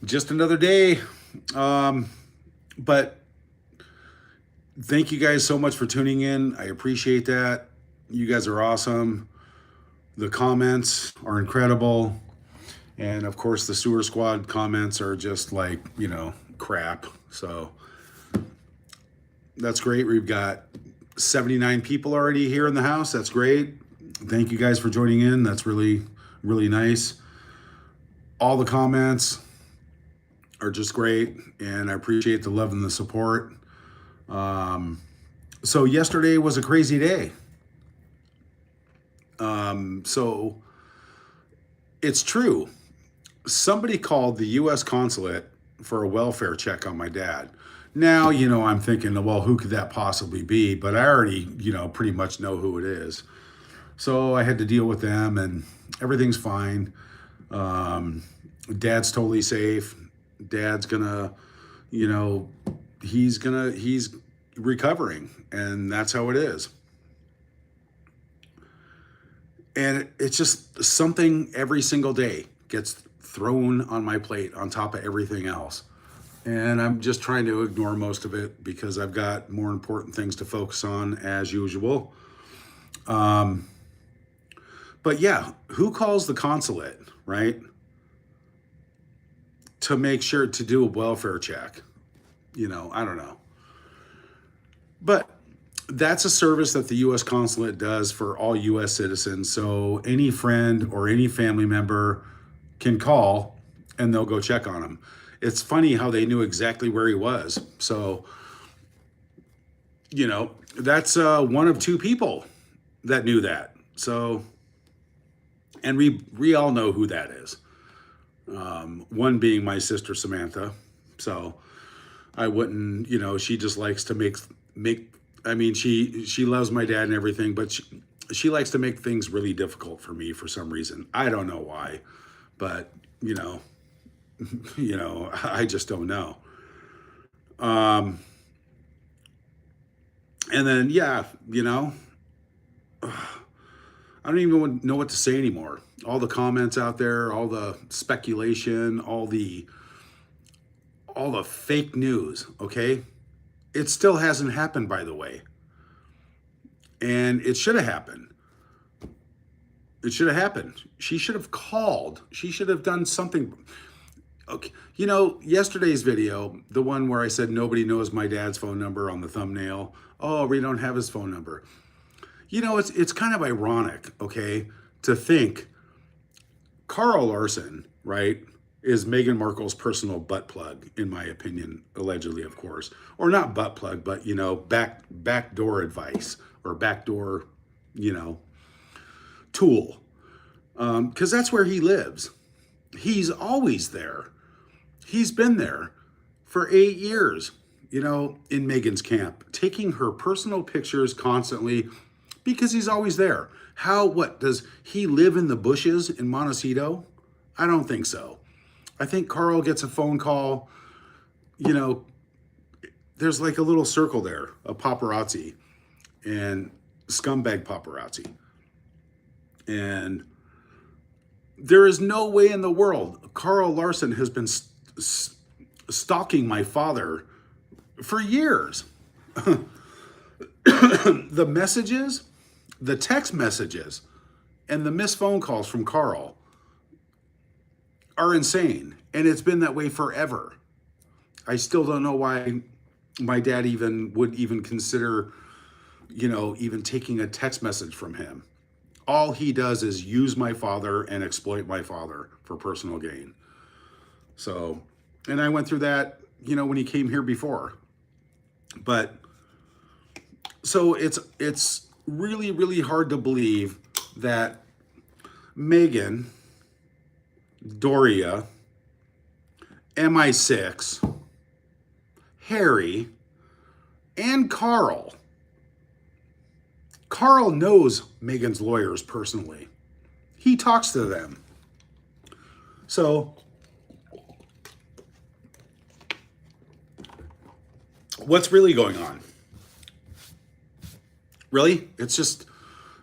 Just another day. But thank you guys so much for tuning in. I appreciate that. You guys are awesome. The comments are incredible. And of course, the sewer squad comments are just like, crap. So that's great. We've got 79 people already here in the house. That's great. Thank you guys for joining in. That's really, really nice. All the comments are just great, and I appreciate the love and the support. So yesterday was a crazy day. So it's true. Somebody called the U.S. Consulate for a welfare check on my dad. Now, I'm thinking, well, who could that possibly be? But I already, pretty much know who it is. So I had to deal with them, and everything's fine. Dad's totally safe. Dad's gonna, he's recovering, and that's how it is. And it's just something every single day gets thrown on my plate on top of everything else. And I'm just trying to ignore most of it because I've got more important things to focus on as usual. But yeah, who calls the consulate, right? To make sure to do a welfare check. I don't know. But that's a service that the U.S. Consulate does for all U.S. citizens. So any friend or any family member can call and they'll go check on him. It's funny how they knew exactly where he was. So, that's one of two people that knew that. So, and we all know who that is. One being my sister Samantha. So I wouldn't, she just likes to make. I mean, she loves my dad and everything, but she likes to make things really difficult for me for some reason. I don't know why, but I just don't know. And then I don't even know what to say anymore. All the comments out there, all the speculation, all the fake news, okay? It still hasn't happened, by the way. And it should have happened. It should have happened. She should have called. She should have done something. Okay. Yesterday's video, the one where I said nobody knows my dad's phone number on the thumbnail. Oh, we don't have his phone number. It's kind of ironic, okay, to think Carl Larson, right, is Meghan Markle's personal butt plug, in my opinion, allegedly, of course. Or not butt plug, but, backdoor advice or backdoor, tool. Because that's where he lives. He's always there. He's been there for 8 years, in Meghan's camp, taking her personal pictures constantly because he's always there. What, does he live in the bushes in Montecito? I don't think so. I think Carl gets a phone call, there's like a little circle there, a paparazzi and scumbag paparazzi. And there is no way in the world Carl Larson has been stalking my father for years. The messages, the text messages, and the missed phone calls from Carl are insane. And it's been that way forever. I still don't know why my dad would consider, even taking a text message from him. All he does is use my father and exploit my father for personal gain. So, and I went through that, when he came here before. But so it's really, really hard to believe that Meghan, Doria, MI6, Harry, and Carl knows Meghan's lawyers personally. He talks to them. So what's really going on? Really? It's just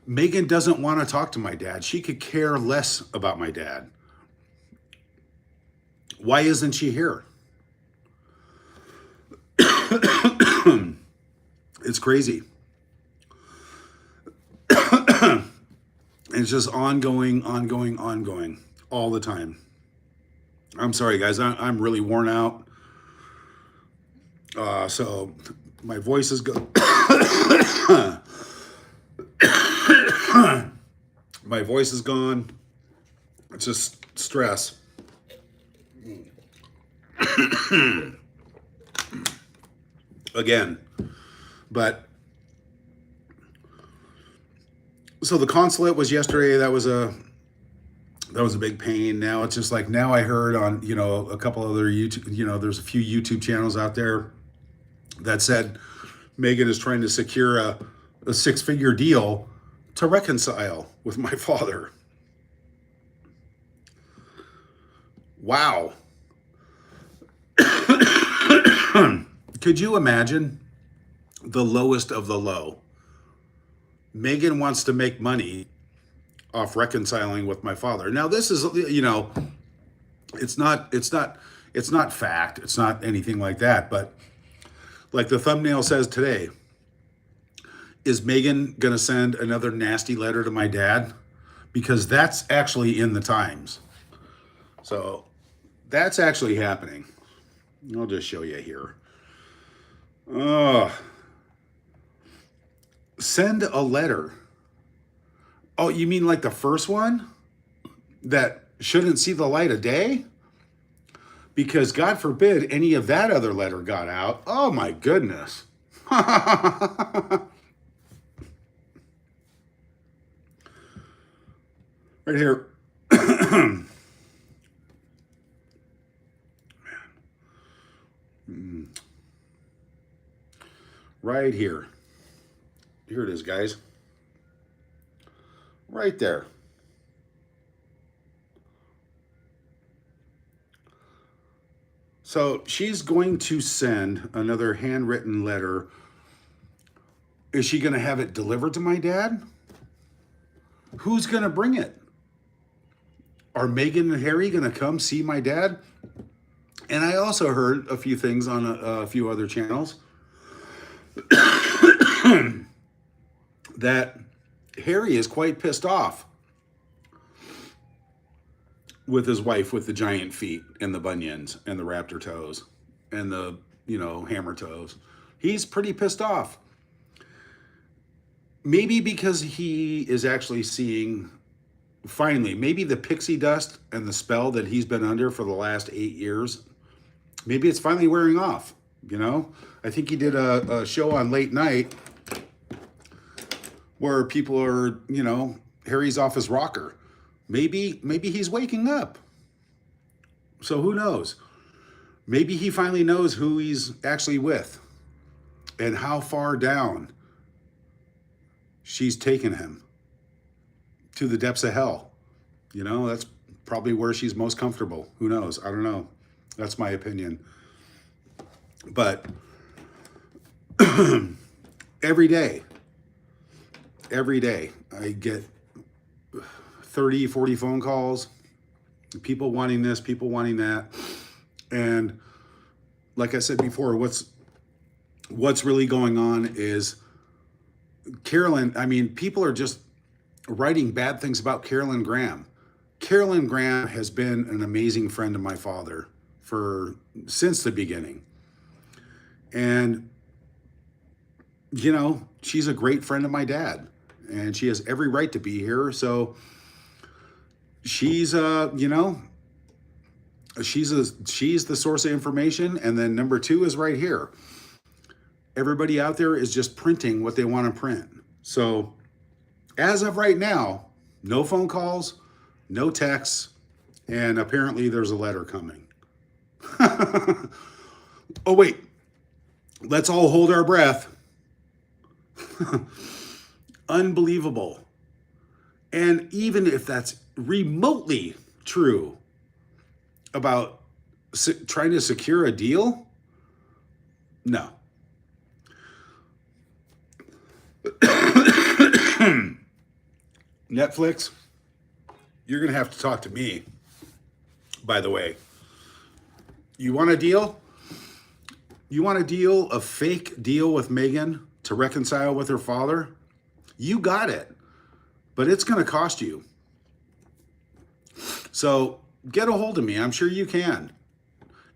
Meghan doesn't want to talk to my dad. She could care less about my dad. Why isn't she here? It's crazy. It's just ongoing all the time. I'm sorry, guys. I'm really worn out. So my voice is good. My voice is gone. It's just stress. Again. But so the consulate was yesterday. That was a big pain. Now it's just like, now I heard on, a couple other YouTube, there's a few YouTube channels out there that said Megan is trying to secure a 6-figure deal to reconcile with my father. Wow. Could you imagine the lowest of the low? Megan wants to make money off reconciling with my father. Now this is, it's not fact. It's not anything like that. But like the thumbnail says today, is Megan going to send another nasty letter to my dad? Because that's actually in the Times. So that's actually happening. I'll just show you here. Send a letter. Oh, you mean like the first one that shouldn't see the light of day? Because God forbid any of that other letter got out. Oh my goodness. Right here. Right here. Here it is, guys. Right there. So she's going to send another handwritten letter. Is she going to have it delivered to my dad? Who's going to bring it? Are Megan and Harry going to come see my dad? And I also heard a few things on a few other channels that Harry is quite pissed off with his wife with the giant feet and the bunions and the raptor toes and the, hammer toes. He's pretty pissed off. Maybe because he is actually seeing, finally, maybe the pixie dust and the spell that he's been under for the last 8 years, maybe it's finally wearing off, I think he did a show on late night where people are, Harry's off his rocker. Maybe he's waking up. So who knows? Maybe he finally knows who he's actually with and how far down she's taken him, to the depths of hell. That's probably where she's most comfortable. Who knows? I don't know. That's my opinion. But every day I get 30, 40 phone calls, people wanting this, people wanting that. And like I said before, what's really going on is Carolyn, people are just writing bad things about Carolyn Graham. Carolyn Graham has been an amazing friend of my father since the beginning. And, she's a great friend of my dad, and she has every right to be here. So she's, she's the source of information. And then number 2 is right here. Everybody out there is just printing what they want to print. So as of right now, no phone calls, no texts, and apparently there's a letter coming. Oh, wait. Let's all hold our breath. Unbelievable. And even if that's remotely true about trying to secure a deal, no. Netflix, you're going to have to talk to me, by the way. You want a deal? You want a deal, a fake deal with Megan to reconcile with her father? You got it, but it's going to cost you. So get a hold of me. I'm sure you can.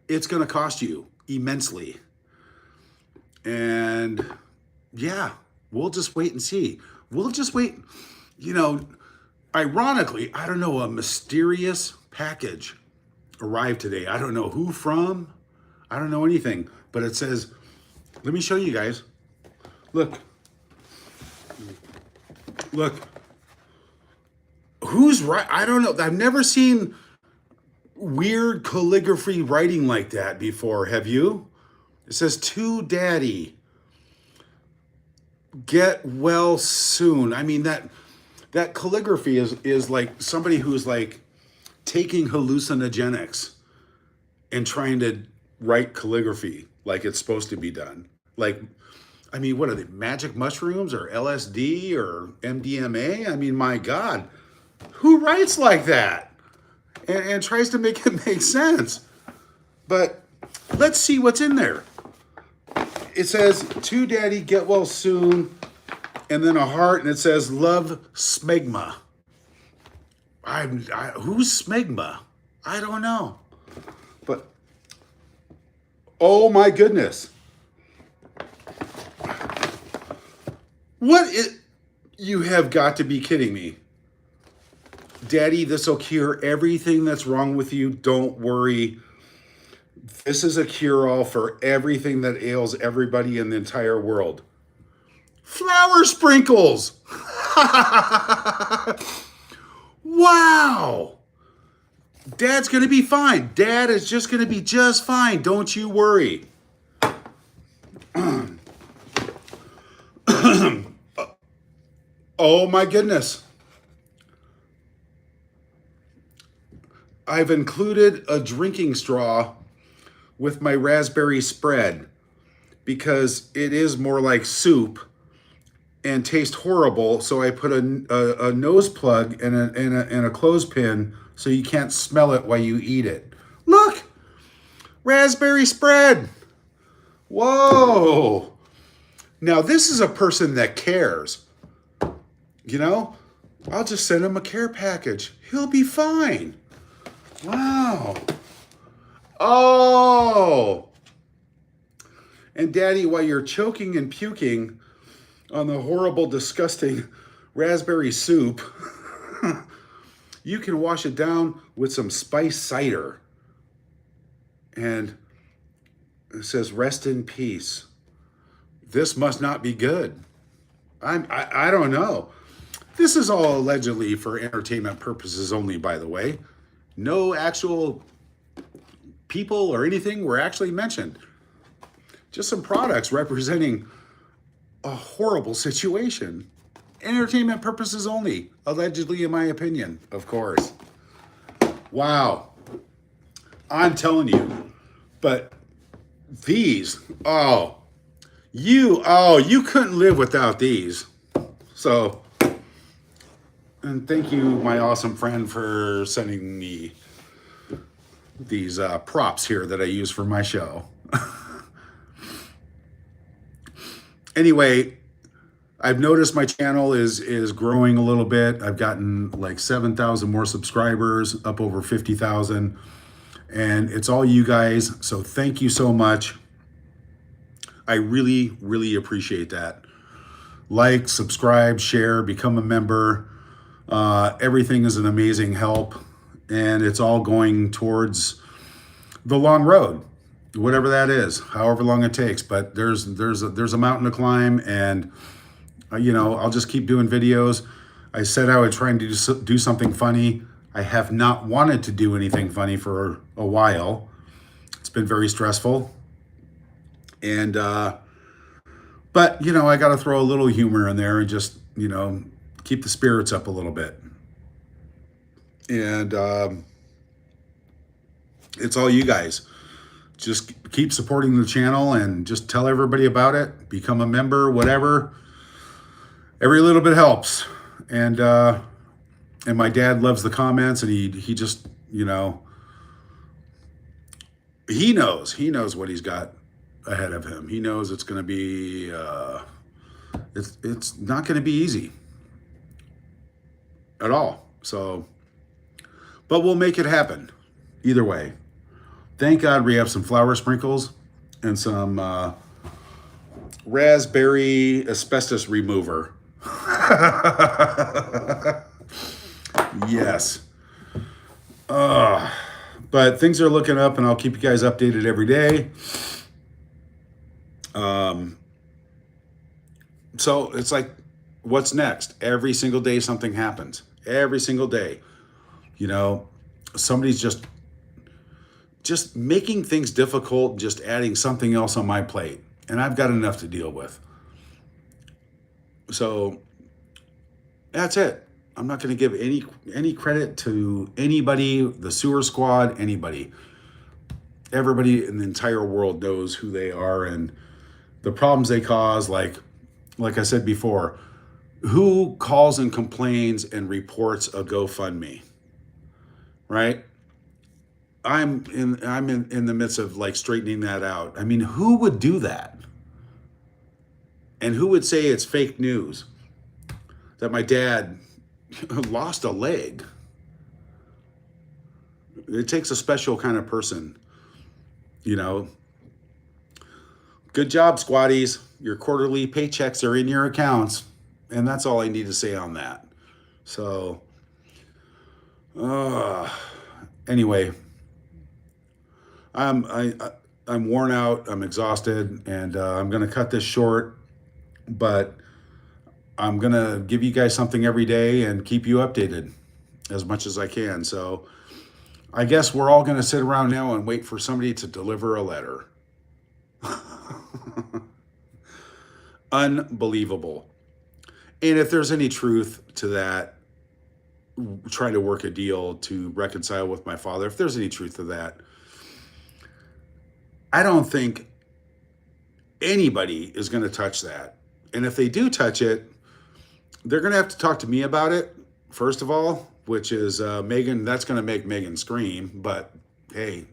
It's going to cost you immensely. And yeah, we'll just wait and see. We'll just wait. You know, ironically, I don't know, a mysterious package arrived today. I don't know who from. I don't know anything, but it says, let me show you guys. Look. Look. Who's right? I don't know. I've never seen weird calligraphy writing like that before. Have you? It says, to daddy. Get well soon. I mean, that calligraphy is like somebody who's like taking hallucinogenics and trying to write calligraphy like it's supposed to be done. Like, I mean, what are they, magic mushrooms or LSD or MDMA? I mean, my God, who writes like that and tries to make it make sense? But let's see what's in there. It says, to daddy, get well soon, and then a heart, and it says, love, smegma. Who's smegma? I don't know. But, oh my goodness. You have got to be kidding me. Daddy, this will cure everything that's wrong with you. Don't worry. This is a cure-all for everything that ails everybody in the entire world. Flower sprinkles! Wow! Dad's going to be fine. Dad is just going to be just fine. Don't you worry. Oh my goodness. I've included a drinking straw with my raspberry spread because it is more like soup and tastes horrible. So I put a nose plug and a clothespin so you can't smell it while you eat it. Look, raspberry spread. Whoa. Now this is a person that cares. You know, I'll just send him a care package. He'll be fine. Wow. Oh. And Daddy, while you're choking and puking on the horrible, disgusting raspberry soup, you can wash it down with some spiced cider. And it says, rest in peace. This must not be good. I don't know. This is all allegedly for entertainment purposes only, by the way. No actual people or anything were actually mentioned. Just some products representing a horrible situation. Entertainment purposes only, allegedly, in my opinion, of course. Wow. I'm telling you. But these, you couldn't live without these. So, and thank you, my awesome friend, for sending me these props here that I use for my show. Anyway, I've noticed my channel is growing a little bit. I've gotten like 7,000 more subscribers, up over 50,000. And it's all you guys. So thank you so much. I really, really appreciate that. Like, subscribe, share, become a member. Everything is an amazing help. And it's all going towards the long road, whatever that is, however long it takes. But there's a mountain to climb, and I'll just keep doing videos. I said I would try and do something funny. I have not wanted to do anything funny for a while. It's been very stressful. And, but, I got to throw a little humor in there and just, keep the spirits up a little bit. And it's all you guys. Just keep supporting the channel and just tell everybody about it. Become a member, whatever. Every little bit helps. And my dad loves the comments, and he just, He knows what he's got ahead of him. He knows it's going to be, it's not going to be easy at all. So, but we'll make it happen either way. Thank God we have some flour sprinkles and some raspberry asbestos remover. Yes. But things are looking up, and I'll keep you guys updated every day. So it's like, what's next? Every single day something happens. Every single day. You know, somebody's just making things difficult, just adding something else on my plate. And I've got enough to deal with. So that's it. I'm not going to give any credit to anybody, the sewer squad, anybody. Everybody in the entire world knows who they are and the problems they cause. Like I said before, who calls and complains and reports a GoFundMe, right? I'm in the midst of like straightening that out. I mean, who would do that? And who would say it's fake news that my dad lost a leg? It takes a special kind of person, you know. Good job, squaddies. Your quarterly paychecks are in your accounts. And that's all I need to say on that. So, anyway, I'm worn out. I'm exhausted, and I'm going to cut this short. But I'm going to give you guys something every day and keep you updated as much as I can. So I guess we're all going to sit around now and wait for somebody to deliver a letter. Unbelievable. And if there's any truth to that, trying to work a deal to reconcile with my father, if there's any truth to that, I don't think anybody is going to touch that. And if they do touch it, they're going to have to talk to me about it, first of all, which is Megan. That's going to make Megan scream. But hey,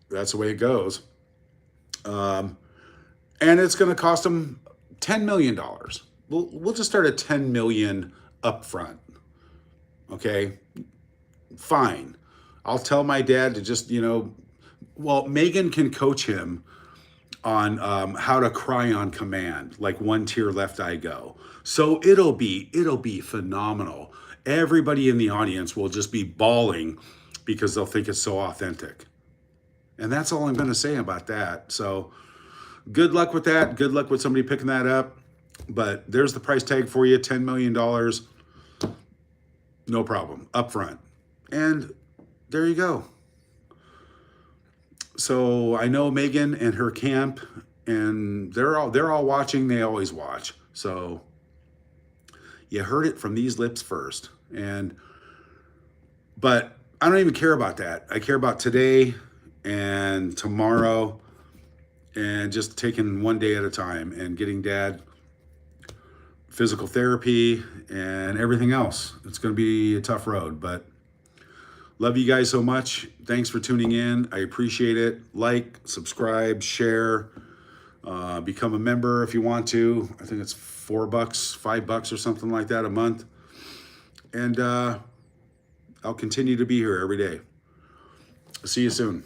that's the way it goes. And it's going to cost them $10 million. We'll just start at $10 million up front. Okay, fine. I'll tell my dad to just, well, Megan can coach him on how to cry on command, like one tear left I go. So it'll be phenomenal. Everybody in the audience will just be bawling because they'll think it's so authentic. And that's all I'm going to say about that. So good luck with that. Good luck with somebody picking that up. But there's the price tag for you, $10 million. No problem, up front. And there you go. So I know Megan and her camp, and they're all watching. They always watch. So you heard it from these lips first. But I don't even care about that. I care about today and tomorrow, and just taking one day at a time and getting Dad physical therapy and everything else. It's going to be a tough road, but love you guys so much. Thanks for tuning in. I appreciate it. Like, subscribe, share, become a member if you want to. I think it's $4, $5 or something like that a month. And I'll continue to be here every day. See you soon.